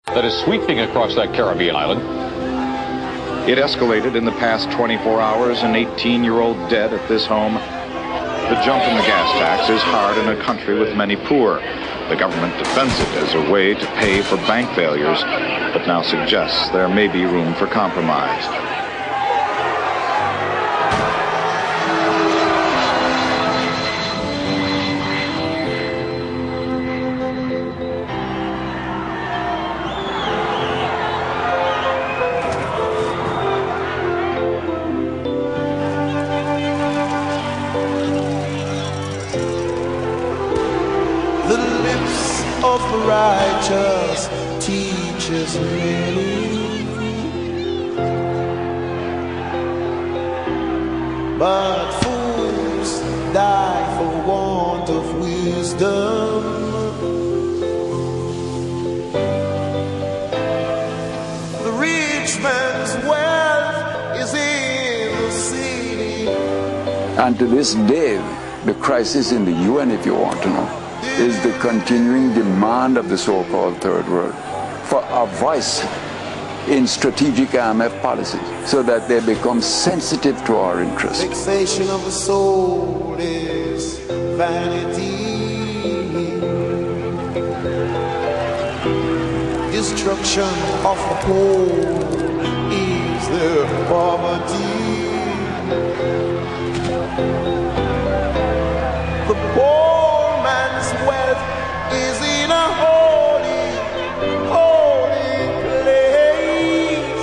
that is sweeping across that Caribbean island. It escalated in the past 24 hours, an 18-year-old dead at this home. The jump in the gas tax is hard in a country with many poor. The government defends it as a way to pay for bank failures, but now suggests there may be room for compromise. Righteous teaches many, but fools die for want of wisdom. The rich man's wealth is in the city. And to this day, the crisis in the UN, if you want to know, is the continuing demand of the so-called third world for a voice in strategic IMF policies so that they become sensitive to our interests. Fixation of the soul is vanity. Destruction of the poor is their poverty. The poor man's wealth is in a holy, holy place.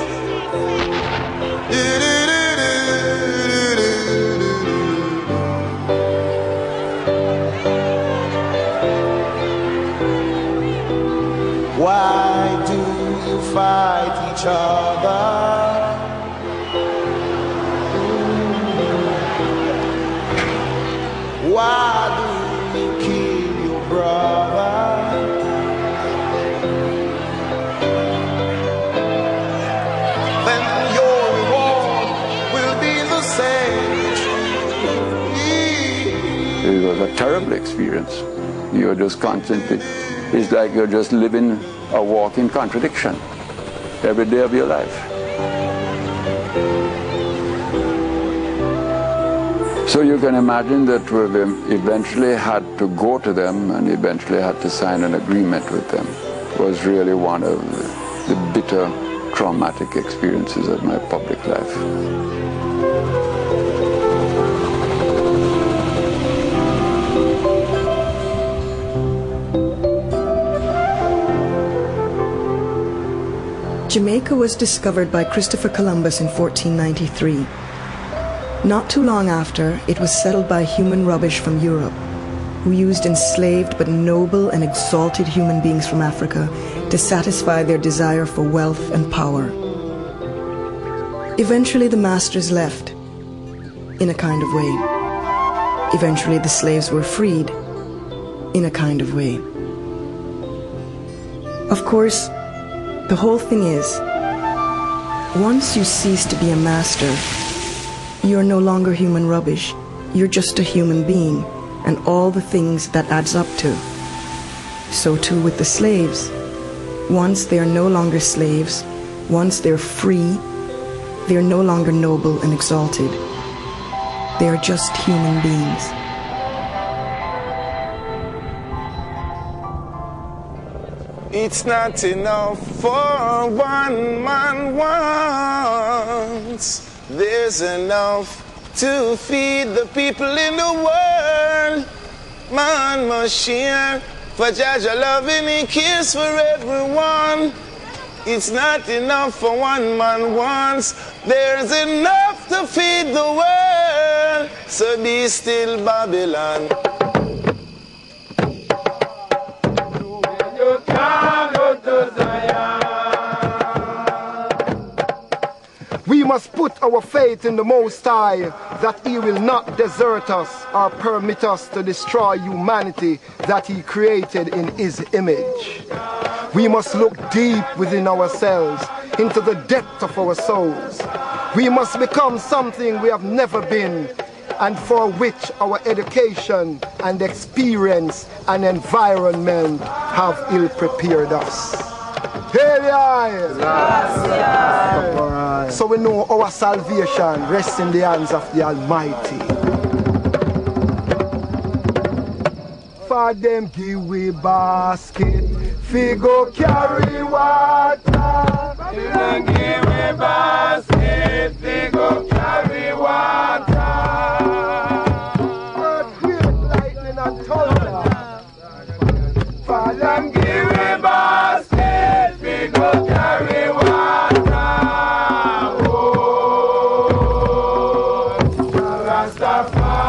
Why do you fight each other? Why do you kill your brother? Then your reward will be the same. It was a terrible experience. You're just constantly, it's like you're just living a walking contradiction every day of your life. So you can imagine that we eventually had to go to them and eventually had to sign an agreement with them. It was really one of the bitter, traumatic experiences of my public life. Jamaica was discovered by Christopher Columbus in 1493. Not too long after, it was settled by human rubbish from Europe, who used enslaved but noble and exalted human beings from Africa to satisfy their desire for wealth and power. Eventually the masters left, in a kind of way. Eventually the slaves were freed, in a kind of way. Of course, the whole thing is, once you cease to be a master, you're no longer human rubbish. You're just a human being, and all the things that adds up to. So too with the slaves. Once they are no longer slaves, once they're free, they are no longer noble and exalted. They are just human beings. It's not enough for one man once. There's enough to feed the people in the world. Man must share, for Jaja loving and cares for everyone. It's not enough for one man once. There's enough to feed the world. So be still, Babylon. We must put our faith in the Most High, that He will not desert us or permit us to destroy humanity that He created in His image. We must look deep within ourselves, into the depth of our souls. We must become something we have never been, and for which our education and experience and environment have ill-prepared us. Hail Yah. So we know our salvation rests in the hands of the Almighty. For them give we basket, fi go carry water. Them give we basket, fi go carry water. Earthquake, lightning and thunder. For them give we basket, fi go carry water. Oh, Rastafari.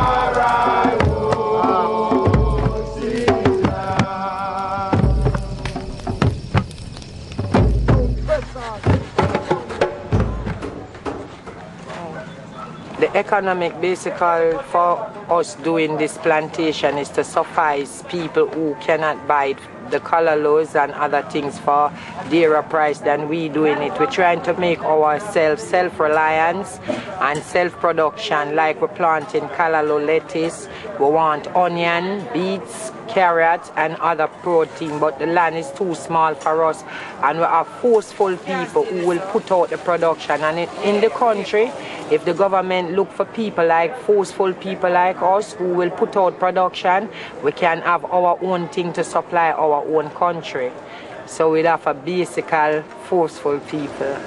The economic basical for us doing this plantation is to suffice people who cannot buy the colorless and other things for dearer price than we doing it. We're trying to make ourselves self-reliance and self-production, like we're planting callaloo lettuce, we want onion, beets, carrots and other protein, but the land is too small for us, and we have forceful people who will put out the production. And in the country, if the government look for people like forceful people like us who will put out production, we can have our own thing to supply our own country. So we'll have a basic forceful people.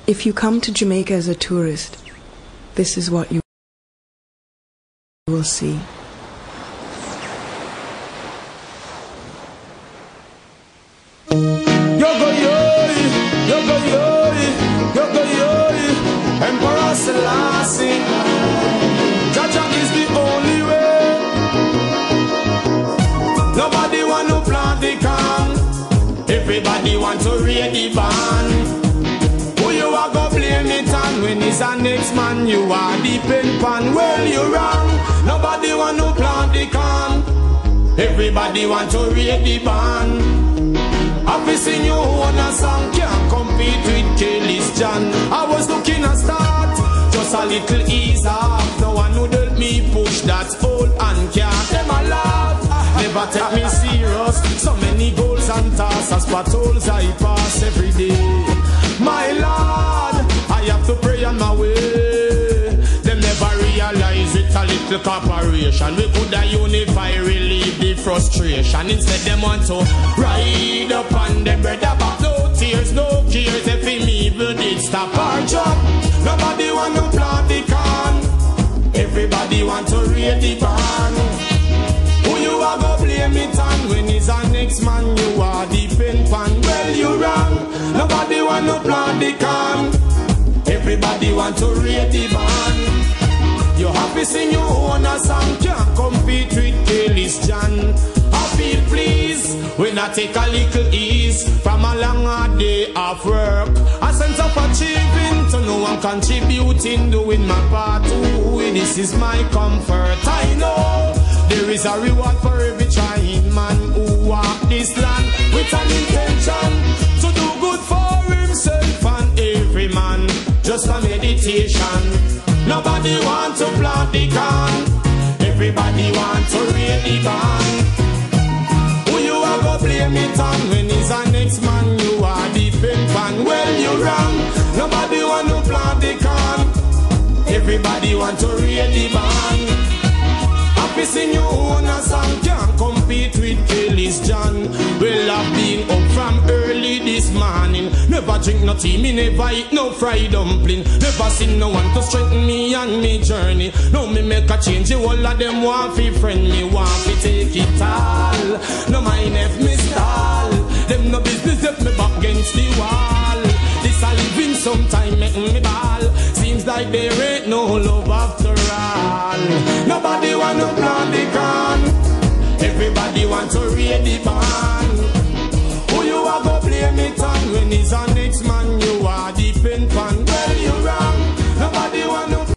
If you come to Jamaica as a tourist, this is what you will see. Emperor Selassie, Jaja is the only way. Nobody want to plant the can, everybody want to read the band. Who you are go blame it on when it's a next man you are the pen pan? Well, you wrong. Nobody want to plant the can, everybody want to read the band. I've seen you on a song, can't compete with Kelly's John. I was looking at start, just a little ease off. No one would help me push that old and can't them a laugh. Never take me serious, so many goals and tasks, potholes I pass every day. My Lord, I have to pray on my way. Them never realize with a little cooperation we could have unify, relieve the frustration. Instead them want to ride up on them bread back. No tears, no cares if him evil did stop our job. Nobody want to plant the can, everybody want to read the band. Who you are go blame it on when he's a next man you are the pen pan? Well, you wrong. Nobody want to plant the can, everybody want to read the band. You happy sing your own a song, can't compete with Kelly's John. I feel pleased when I take a little ease from a long hard day of work. A sense of achieving to know I'm contributing, doing my part. Ooh, this is my comfort. I know there is a reward for every trying man who walk this land with an intention to do good for himself and every man. Just a meditation. Nobody want to plant the can, everybody want to read the band. Who you are go blame it on when he's a next man you are the pen pan? Well, you wrong. Nobody want to plant the can, everybody want to read the band. Happy sing your own a song, can't compete with Kelly's John. Well, I've been up from early this morning. Never drink no tea, me never eat no fried dumpling. Never seen no one to strengthen me on me journey. Now me make a change, the whole of them want fi friend me, want fi take it all. No mind if me stall, them no business if me back against the wall. This a living sometime make me ball. Seems like there ain't no love after all. Nobody want to plant the can, everybody want to read the band.